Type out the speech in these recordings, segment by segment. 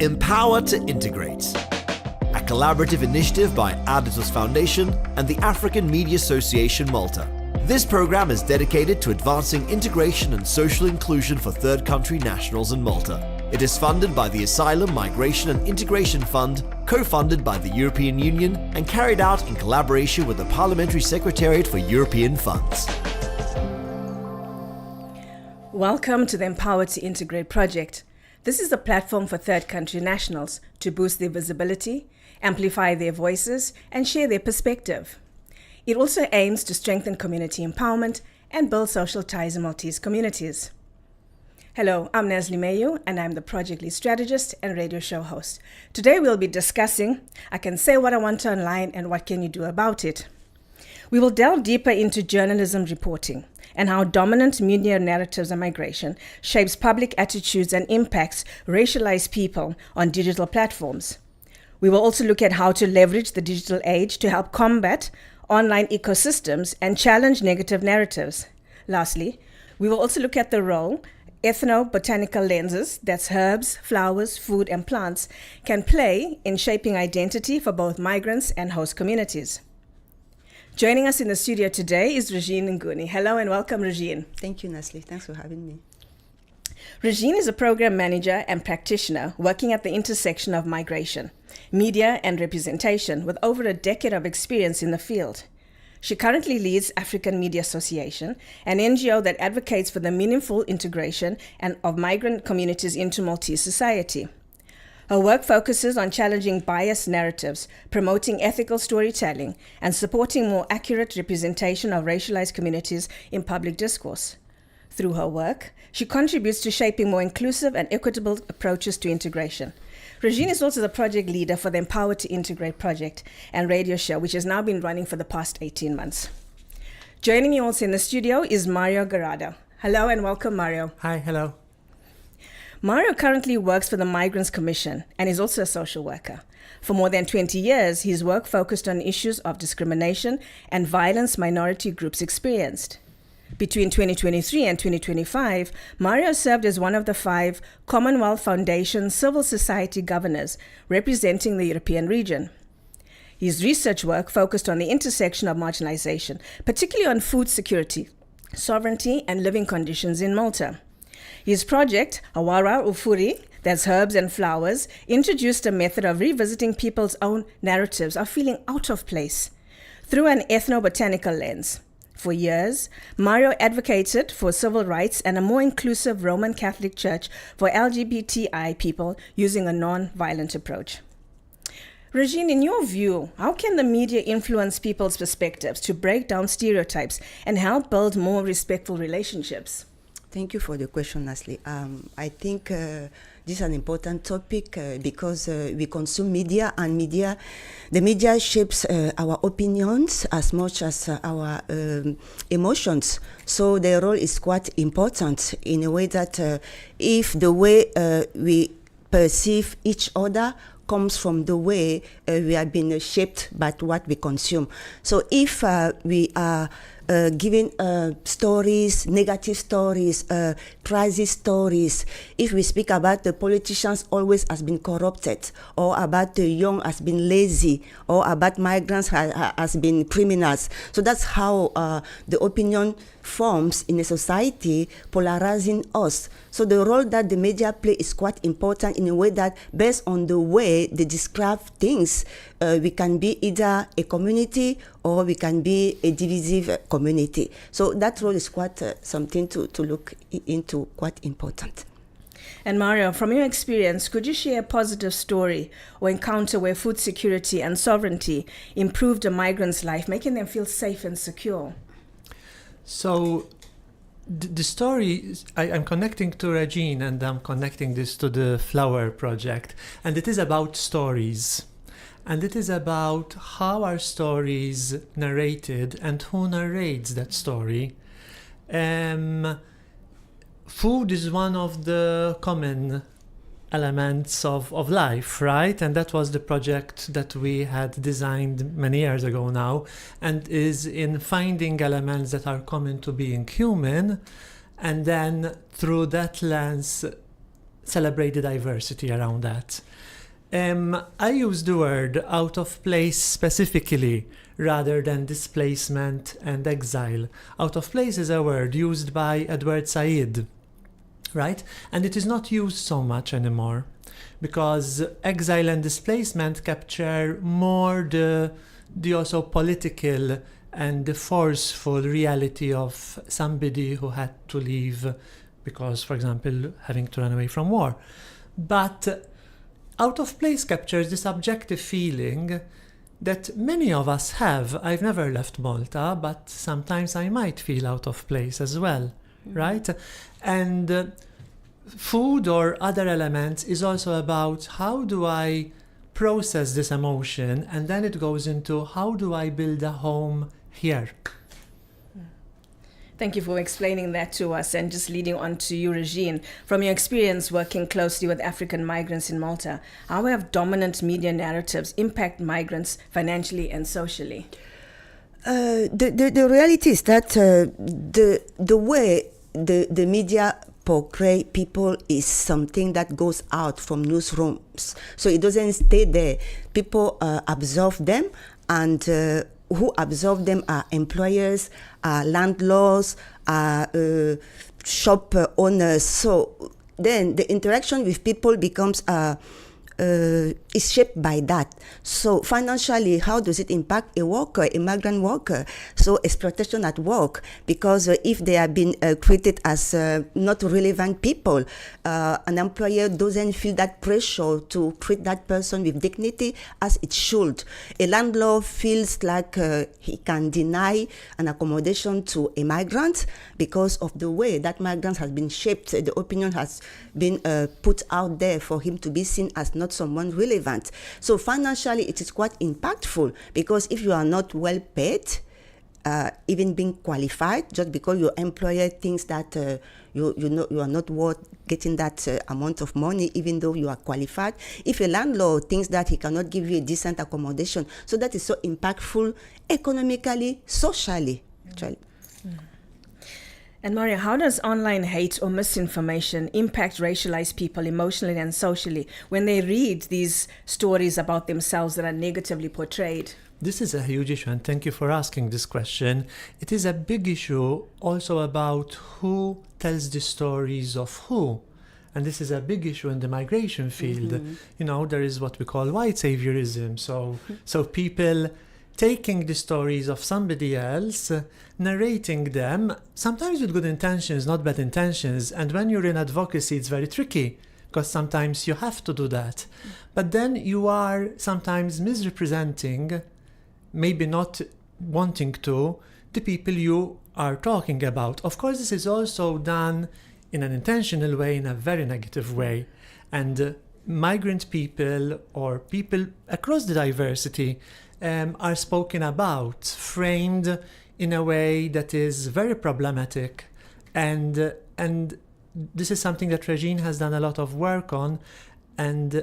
Empower to Integrate, a collaborative initiative by Aditus Foundation and the African Media Association Malta. This program is dedicated to advancing integration and social inclusion for third country nationals in Malta. It is funded by the Asylum, Migration and Integration Fund, co-funded by the European Union and carried out in collaboration with the Parliamentary Secretariat for European Funds. Welcome to the Empower to Integrate project. This is a platform for third country nationals to boost their visibility, amplify their voices, and share their perspective. It also aims to strengthen community empowerment and build social ties in Maltese communities. Hello, I'm Nesli Mayu, and I'm the project lead strategist and radio show host. Today we'll be discussing I Can Say What I Want Online and What Can You Do About It. We will delve deeper into journalism reporting and how dominant media narratives on migration shapes public attitudes and impacts racialized people on digital platforms. We will also look at how to leverage the digital age to help combat online ecosystems and challenge negative narratives. Lastly, we will also look at the role ethnobotanical lenses, that's herbs, flowers, food, and plants, can play in shaping identity for both migrants and host communities. Joining us in the studio today is Regine Nguni. Hello and welcome, Regine. Thank you, Nesli. Thanks for having me. Regine is a program manager and practitioner working at the intersection of migration, media, and representation with over a decade of experience in the field. She currently leads African Media Association, an NGO that advocates for the meaningful integration of migrant communities into Maltese society. Her work focuses on challenging biased narratives, promoting ethical storytelling, and supporting more accurate representation of racialized communities in public discourse. Through her work, she contributes to shaping more inclusive and equitable approaches to integration. Regine is also the project leader for the Empower to Integrate project and radio show, which has now been running for the past 18 months. Joining me also in the studio is Mario Garada. Hello and welcome, Mario. Hi, hello. Mario currently works for the Migrants Commission and is also a social worker. For more than 20 years, his work focused on issues of discrimination and violence minority groups experienced. Between 2023 and 2025, Mario served as one of the 5 Commonwealth Foundation civil society governors representing the European region. His research work focused on the intersection of marginalization, particularly on food security, sovereignty, and living conditions in Malta. His project, Awara Ufuri, that's herbs and flowers, introduced a method of revisiting people's own narratives of feeling out of place through an ethnobotanical lens. For years, Mario advocated for civil rights and a more inclusive Roman Catholic Church for LGBTI people using a non-violent approach. Regine, in your view, how can the media influence people's perspectives to break down stereotypes and help build more respectful relationships? Thank you for the question, Nesli. I think this is an important topic because we consume media, and the media shapes our opinions as much as our emotions. So their role is quite important in a way that if the way we perceive each other comes from the way we have been shaped by what we consume. So if we are giving stories, negative stories, crisis stories. If we speak about the politicians always has been corrupted, or about the young has been lazy, or about migrants has been criminals. So that's how the opinion forms in a society, polarizing us. So the role that the media play is quite important in a way that based on the way they describe things, we can be either a community or we can be a divisive community. So that role is quite something to look into, quite important. And Mario, from your experience, could you share a positive story or encounter where food security and sovereignty improved a migrant's life, making them feel safe and secure? So the story, I'm connecting to Regine, and I'm connecting this to the Flower Project. And it is about stories. And it is about how our stories narrated and who narrates that story. Food is one of the common elements of life, right? And that was the project that we had designed many years ago now, and is in finding elements that are common to being human, and then through that lens celebrate the diversity around that. I use the word out of place specifically rather than displacement and exile. Out of place is a word used by Edward Said, right? And it is not used so much anymore because exile and displacement capture more the also political and the forceful reality of somebody who had to leave because, for example, having to run away from war. But out of place captures this subjective feeling that many of us have. I've never left Malta, but sometimes I might feel out of place as well, right? And food or other elements is also about how do I process this emotion, and then it goes into how do I build a home here. Thank you for explaining that to us, and just leading on to you, Regine. From your experience working closely with African migrants in Malta, how have dominant media narratives impact migrants financially and socially? The reality is that the way the media portray people is something that goes out from newsrooms. So it doesn't stay there. People absorb them, and who absorb them are employers, are landlords, are shop owners. So then the interaction with people becomes is shaped by that. So financially, how does it impact a worker, a migrant worker? So exploitation at work, because if they have been treated as not relevant people, an employer doesn't feel that pressure to treat that person with dignity as it should. A landlord feels like he can deny an accommodation to a migrant because of the way that migrant has been shaped. The opinion has been put out there for him to be seen as not someone relevant. So financially, it is quite impactful, because if you are not well paid, even being qualified, just because your employer thinks that you are not worth getting that amount of money, even though you are qualified. If a landlord thinks that he cannot give you a decent accommodation, so that is so impactful economically, socially. Actually. And Maria, how does online hate or misinformation impact racialized people emotionally and socially when they read these stories about themselves that are negatively portrayed? This is a huge issue, and thank you for asking this question. It is a big issue also about who tells the stories of who. And this is a big issue in the migration field. Mm-hmm. You know, there is what we call white saviorism. So people taking the stories of somebody else, narrating them, sometimes with good intentions, not bad intentions. And when you're in advocacy, it's very tricky, because sometimes you have to do that. But then you are sometimes misrepresenting, maybe not wanting to, the people you are talking about. Of course, this is also done in an intentional way, in a very negative way. And migrant people or people across the diversity are spoken about, framed in a way that is very problematic, and this is something that Regine has done a lot of work on, and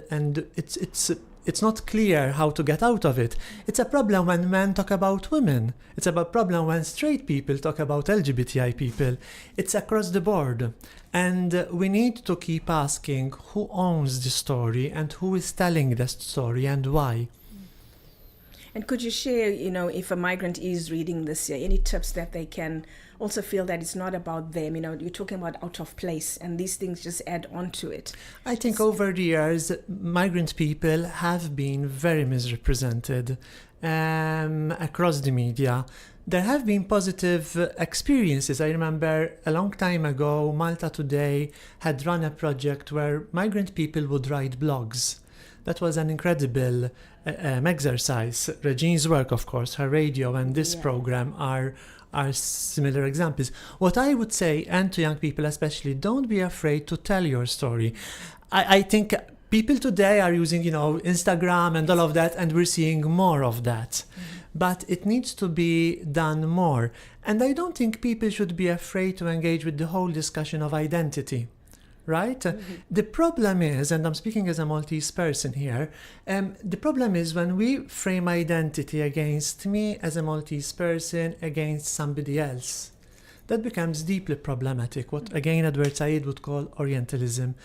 it's not clear how to get out of it. It's a problem when men talk about women. It's a problem when straight people talk about LGBTI people. It's across the board, and we need to keep asking who owns the story and who is telling the story and why. And could you share, if a migrant is reading this here, any tips that they can also feel that it's not about them? You're talking about out of place, and these things just add on to it. I think over the years, migrant people have been very misrepresented across the media. There have been positive experiences. I remember a long time ago, Malta Today had run a project where migrant people would write blogs. That was an incredible exercise. Regine's work, of course, her radio and this program are similar examples. What I would say, and to young people especially, don't be afraid to tell your story. I think people today are using, Instagram and all of that, and we're seeing more of that. Mm-hmm. But it needs to be done more. And I don't think people should be afraid to engage with the whole discussion of identity. Right? Mm-hmm. The problem is, and I'm speaking as a Maltese person here, the problem is when we frame identity against me as a Maltese person against somebody else. That becomes deeply problematic, what again Edward Said would call Orientalism.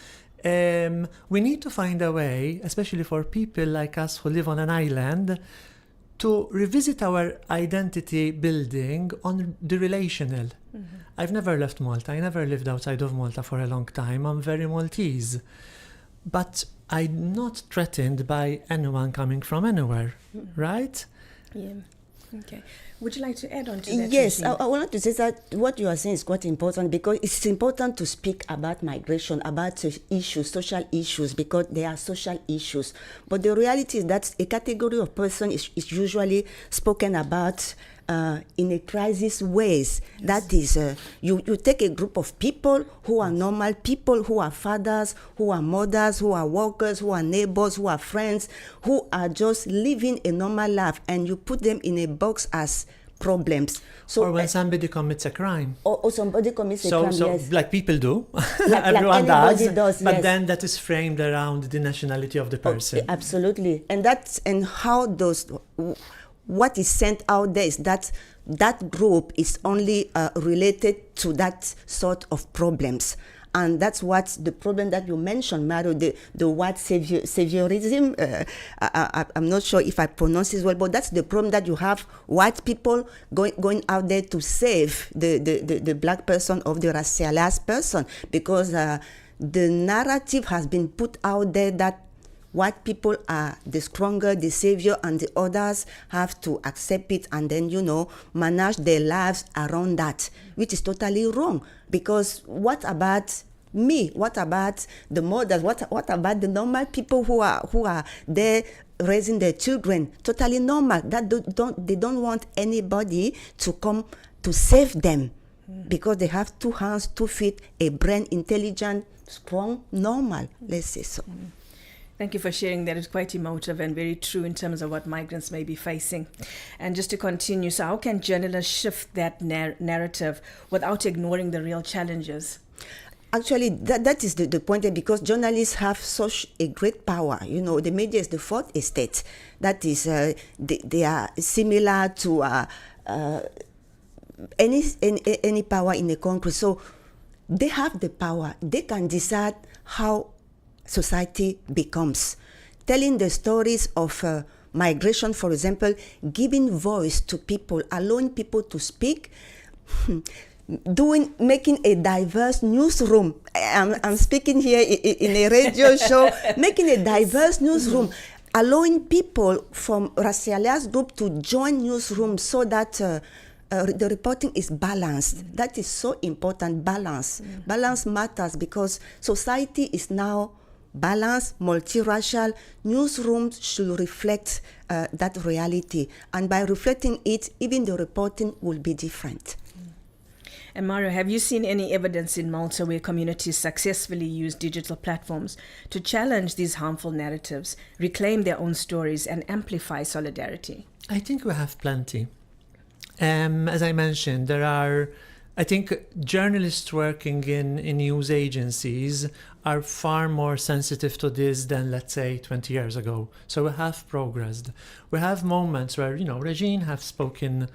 we need to find a way, especially for people like us who live on an island, to revisit our identity building on the relational. I've never left Malta. I never lived outside of Malta for a long time. I'm very Maltese. But I'm not threatened by anyone coming from anywhere, right? Yeah. Okay. Would you like to add on to that? Yes, Regine? I wanted to say that what you are saying is quite important, because it's important to speak about migration, about issues, social issues, because they are social issues. But the reality is that a category of person is usually spoken about in a crisis ways. Yes. That is, you take a group of people who are normal people, who are fathers, who are mothers, who are workers, who are neighbors, who are friends, who are just living a normal life, and you put them in a box as problems. So, Or when somebody commits a crime. or somebody commits a crime, So yes. like people do, Like everyone anybody does, does, but yes. then that is framed around the nationality of the person. Absolutely. And how those, what is sent out there is that group is only related to that sort of problems. And that's what the problem that you mentioned, Mario, the white saviorism. I'm not sure if I pronounce it well, but that's the problem, that you have white people going out there to save the black person of the racialized person, because the narrative has been put out there that white people are the stronger, the savior, and the others have to accept it and then, manage their lives around that, which is totally wrong. Because what about me? What about the mothers? What about the normal people who are there raising their children? Totally normal. They don't want anybody to come to save them, because they have 2 hands, 2 feet, a brain, intelligent, strong, normal. Let's say so. Thank you for sharing that. It's quite emotive and very true in terms of what migrants may be facing. And just to continue, so how can journalists shift that narrative without ignoring the real challenges? Actually, that is the point, because journalists have such a great power. The media is the fourth estate. That is, they are similar to any power in a country. So they have the power. They can decide how society becomes. Telling the stories of migration, for example, giving voice to people, allowing people to speak, making a diverse newsroom. I'm speaking here in a radio show, making a diverse newsroom, allowing people from racialized group to join newsrooms so that the reporting is balanced. That is so important, balance. Balance matters, because society is now balanced, multiracial. Newsrooms should reflect that reality. And by reflecting it, even the reporting will be different. And Mario, have you seen any evidence in Malta where communities successfully use digital platforms to challenge these harmful narratives, reclaim their own stories, and amplify solidarity? I think we have plenty. As I mentioned, there are, I think, journalists working in news agencies are far more sensitive to this than, let's say, 20 years ago. So we have progressed. We have moments where, Regine have spoken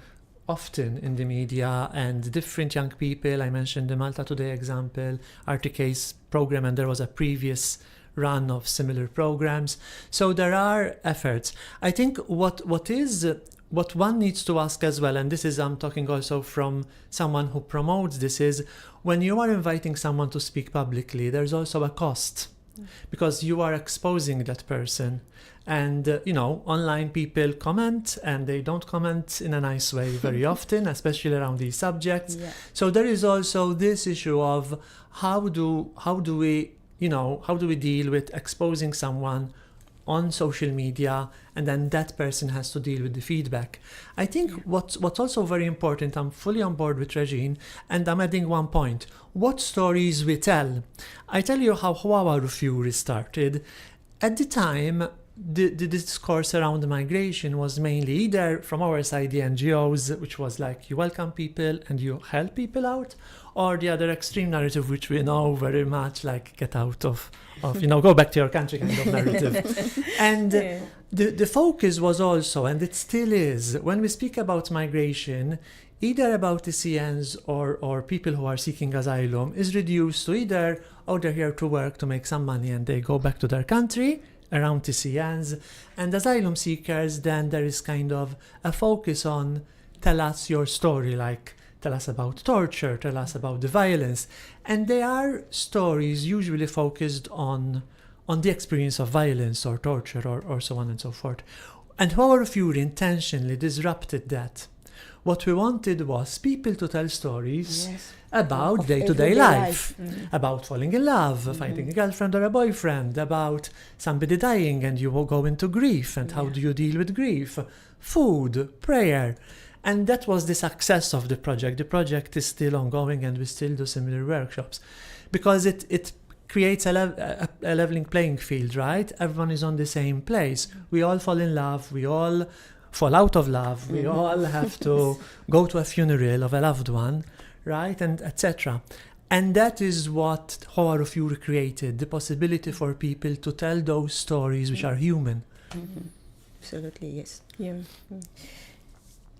often in the media, and different young people. I mentioned the Malta Today example, RTK's program, and there was a previous run of similar programs. So there are efforts. I think what one needs to ask as well, and this is, I'm talking also from someone who promotes this, is when you are inviting someone to speak publicly, there's also a cost, because you are exposing that person. And, online people comment, and they don't comment in a nice way very often, especially around these subjects. Yeah. So there is also this issue of how do we deal with exposing someone on social media, and then that person has to deal with the feedback. I think what's also very important, I'm fully on board with Regine, and I'm adding one point: what stories we tell. I tell you how our Fury started. At the time, the discourse around migration was mainly either from our side, the NGOs, which was like you welcome people and you help people out, or the other extreme narrative, which we know very much, like get out of go back to your country kind of narrative. And the focus was also, and it still is, when we speak about migration, either about TCNs or people who are seeking asylum is reduced to either, oh, they're here to work to make some money and they go back to their country around TCNs, and asylum seekers, then there is kind of a focus on tell us your story, like tell us about torture, tell us about the violence. And they are stories usually focused on the experience of violence or torture or so on and so forth. And Power of Fury intentionally disrupted that. What we wanted was people to tell stories about Of day-to-day everyday life, life. about falling in love, finding a girlfriend or a boyfriend, about somebody dying and you will go into grief and how do you deal with grief, food, prayer. And that was the success of the project. The project is still ongoing and we still do similar workshops because it creates a leveling playing field, right? Everyone is on the same place. We all fall in love, we all fall out of love, we all have to go to a funeral of a loved one, right? And etc. And that is what Power of Fury created, the possibility for people to tell those stories which are human. Absolutely, yes. Yeah.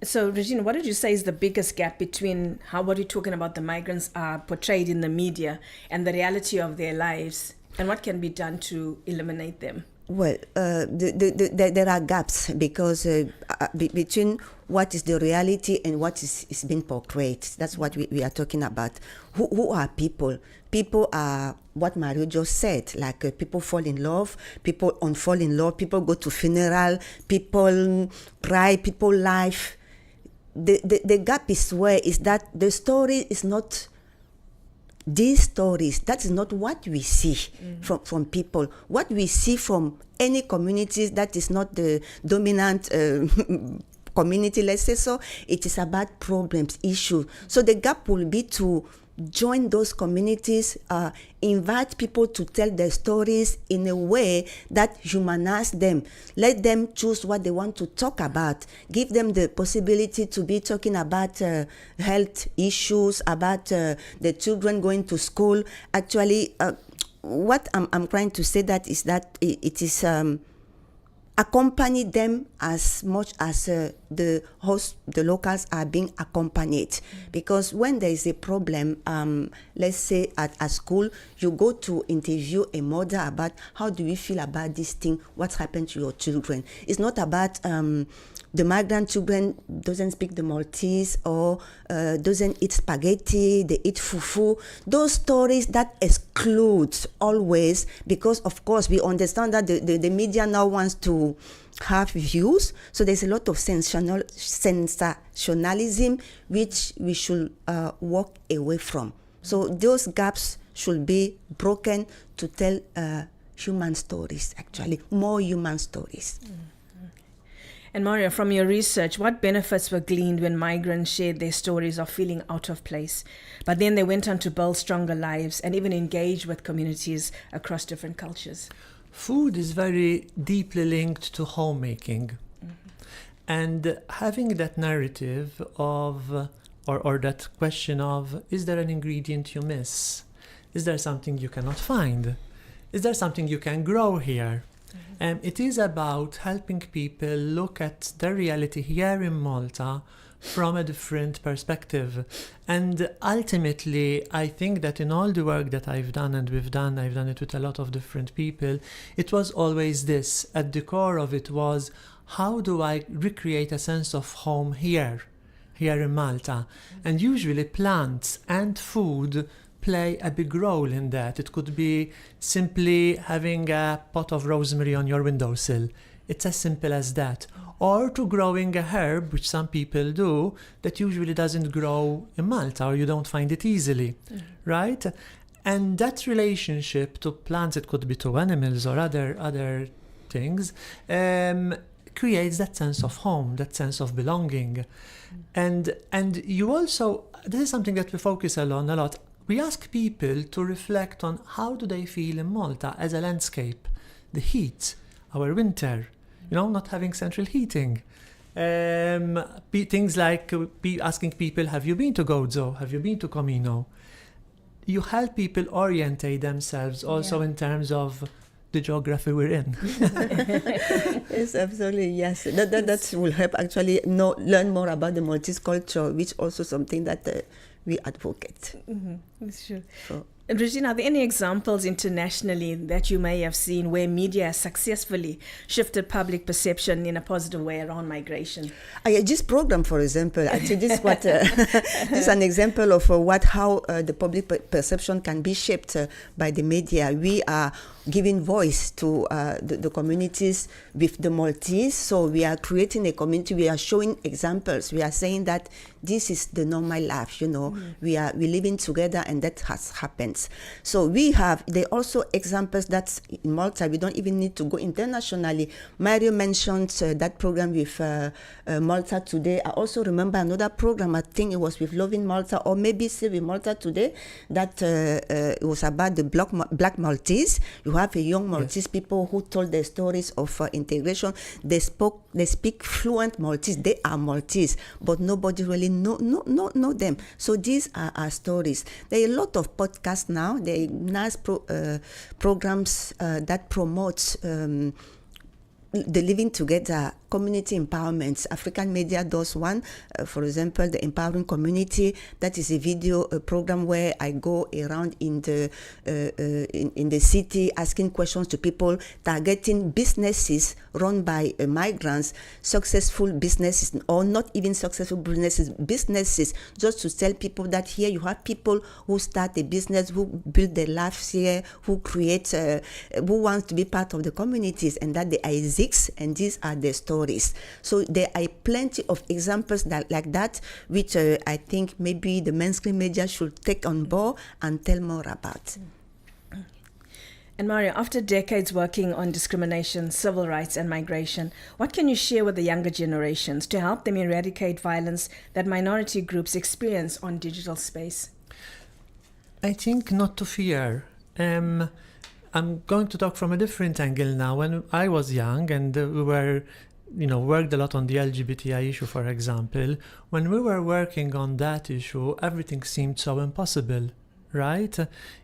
So, Regina, what did you say is the biggest gap between what you're talking about the migrants are portrayed in the media and the reality of their lives, and what can be done to eliminate them? Well, there are gaps because between what is the reality and what is being portrayed. That's what we are talking about. Who are people? People are what Mario just said, like people fall in love, people unfall in love, people go to funeral, people cry, people laugh. The gap is where is that the story is not these stories. That is not what we see from people. What we see from any communities that is not the dominant community, let's say so, it is about problems, issues. So the gap will be to join those communities, invite people to tell their stories in a way that humanize them. Let them choose what they want to talk about. Give them the possibility to be talking about health issues, about the children going to school. Actually, what I'm trying to say that is that it is accompany them as much as the locals are being accompanied. Because when there is a problem, let's say at school, you go to interview a mother about how do you feel about this thing, what's happened to your children. It's not about the migrant children doesn't speak the Maltese or doesn't eat spaghetti, they eat fufu. Those stories that exclude always, because of course we understand that the media now wants to have views, so there's a lot of sensationalism which we should walk away from. So those gaps should be broken to tell human stories, actually, more human stories. And Maria, from your research, what benefits were gleaned when migrants shared their stories of feeling out of place, but then they went on to build stronger lives and even engage with communities across different cultures? Food is very deeply linked to homemaking. And having that narrative of, or that question of, is there an ingredient you miss? Is there something you cannot find? Is there something you can grow here? It is about helping people look at their reality here in Malta from a different perspective. And ultimately, I think that in all the work that I've done and I've done it with a lot of different people, it was always this. At the core of it was, how do I recreate a sense of home here in Malta? And usually plants and food play a big role in that. It could be simply having a pot of rosemary on your windowsill. It's as simple as that. Or to growing a herb, which some people do, that usually doesn't grow in Malta, or you don't find it easily, right? And that relationship to plants, it could be to animals or other things, creates that sense of home, that sense of belonging. And you also, this is something that we focus on a lot. We ask people to reflect on how do they feel in Malta as a landscape, the heat, our winter, not having central heating. Things like asking people, have you been to Gozo? Have you been to Comino? You help people orientate themselves also in terms of the geography we're in. Yes, absolutely. Yes, that will help actually learn more about the Maltese culture, which also something that we advocate. Sure. So, Regina, are there any examples internationally that you may have seen where media has successfully shifted public perception in a positive way around migration? This program, for example, actually, this is what this is an example of how the public perception can be shaped by the media. We are giving voice to the communities with the Maltese. So we are creating a community. We are showing examples. We are saying that this is the normal life. We living together, and that has happened. So there are also examples that in Malta we don't even need to go internationally. Mario mentioned that program with Malta Today. I also remember another program, I think it was with Loving Malta, or maybe still with Malta Today, that it was about the Black Maltese. You have a young Maltese people who told their stories of integration. They speak fluent Maltese. They are Maltese, but nobody really know them. So these are our stories. There are a lot of podcasts now. There are nice programs that promote the living together, community empowerment. African Media does one, for example, the Empowering Community. That is a video program where I go around in the city asking questions to people, targeting businesses run by migrants, successful businesses or not even successful businesses, just to tell people that here you have people who start a business, who build their lives here, who create, who want to be part of the communities, and that they are exist, and these are their stories. So there are plenty of examples like that, which I think maybe the mainstream media should take on board and tell more about. And Mario, after decades working on discrimination, civil rights and migration, what can you share with the younger generations to help them eradicate violence that minority groups experience on digital space? I think not to fear. I'm going to talk from a different angle now. When I was young and we were, worked a lot on the LGBTI issue, for example, when we were working on that issue, everything seemed so impossible, right?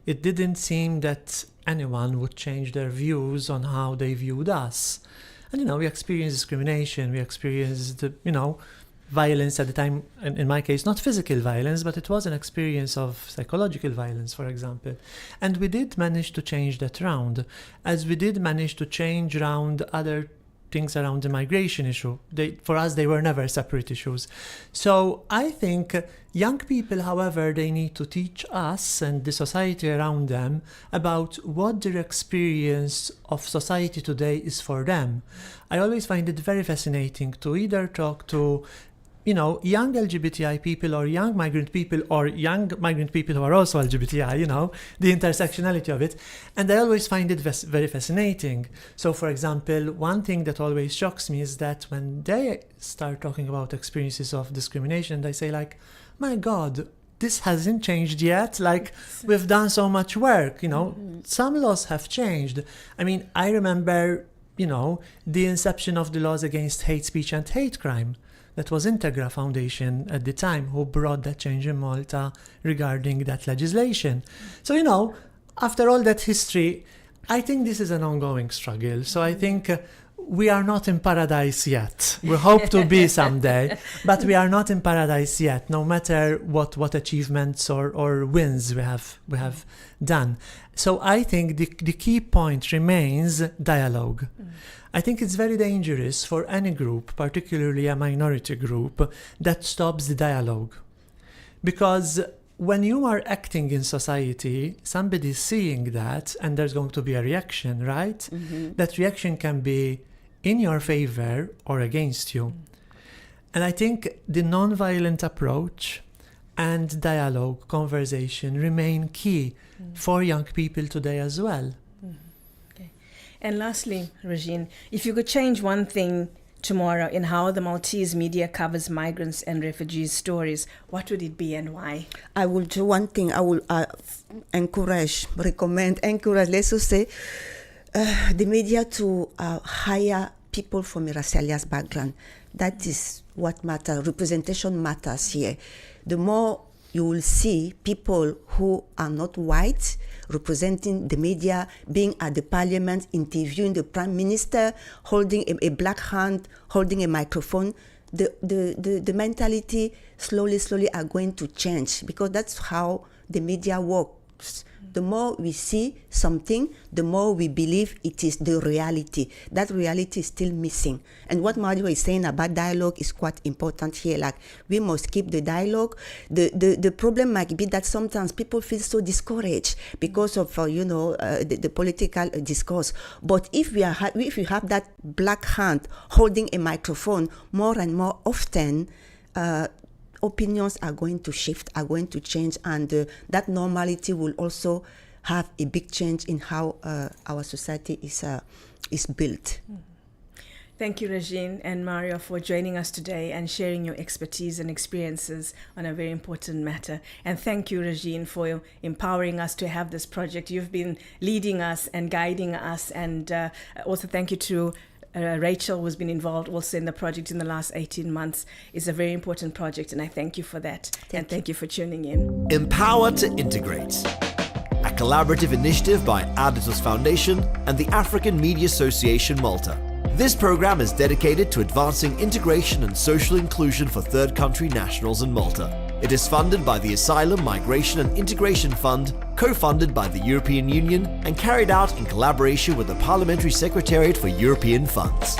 It didn't seem that anyone would change their views on how they viewed us. And, we experienced discrimination, we experienced, violence at the time, in my case, not physical violence, but it was an experience of psychological violence, for example. And we did manage to change that round, as we did manage to change around other things around the migration issue. For us, they were never separate issues. So I think young people, however, they need to teach us and the society around them about what their experience of society today is for them. I always find it very fascinating to either talk to young LGBTI people or young migrant people or young migrant people who are also LGBTI, the intersectionality of it. And I always find it very fascinating. So, for example, one thing that always shocks me is that when they start talking about experiences of discrimination, they say like, my God, this hasn't changed yet. Like, we've done so much work, some laws have changed. I mean, I remember, the inception of the laws against hate speech and hate crime. That was Integra Foundation at the time who brought that change in Malta regarding that legislation. So, after all that history, I think this is an ongoing struggle. So I think we are not in paradise yet. We hope to be someday, but we are not in paradise yet, no matter what achievements or wins we have done. So I think the key point remains dialogue. I think it's very dangerous for any group, particularly a minority group, that stops the dialogue. Because when you are acting in society, somebody's seeing that and there's going to be a reaction, right? Mm-hmm. That reaction can be in your favor or against you. And I think the non-violent approach and dialogue, conversation remain key for young people today as well. And lastly, Regine, if you could change one thing tomorrow in how the Maltese media covers migrants and refugees' stories, what would it be and why? I will do one thing. I will encourage, let's just say, the media to hire people from a racialized background. That is what matters. Representation matters here. The more you will see people who are not white representing the media, being at the parliament, interviewing the prime minister, holding a black hand, holding a microphone. The mentality slowly are going to change, because that's how the media works. The more we see something, the more we believe it is the reality. That reality is still missing. And what Mario is saying about dialogue is quite important here. Like, we must keep the dialogue. The problem might be that sometimes people feel so discouraged because of the political discourse. But if we have that black hand holding a microphone more and more often, opinions are going to shift, are going to change, and that normality will also have a big change in how our society is built. Thank you, Regine and Mario, for joining us today and sharing your expertise and experiences on a very important matter. And thank you, Regine, for empowering us to have this project. You've been leading us and guiding us, and also thank you to Rachel, who's been involved also in the project in the last 18 months. It's a very important project, and I thank you for that. Thank you for tuning in. Empower to Integrate, a collaborative initiative by Aditus Foundation and the African Media Association Malta. This program is dedicated to advancing integration and social inclusion for third country nationals in Malta. It is funded by the Asylum, Migration and Integration Fund, co-funded by the European Union and carried out in collaboration with the Parliamentary Secretariat for European Funds.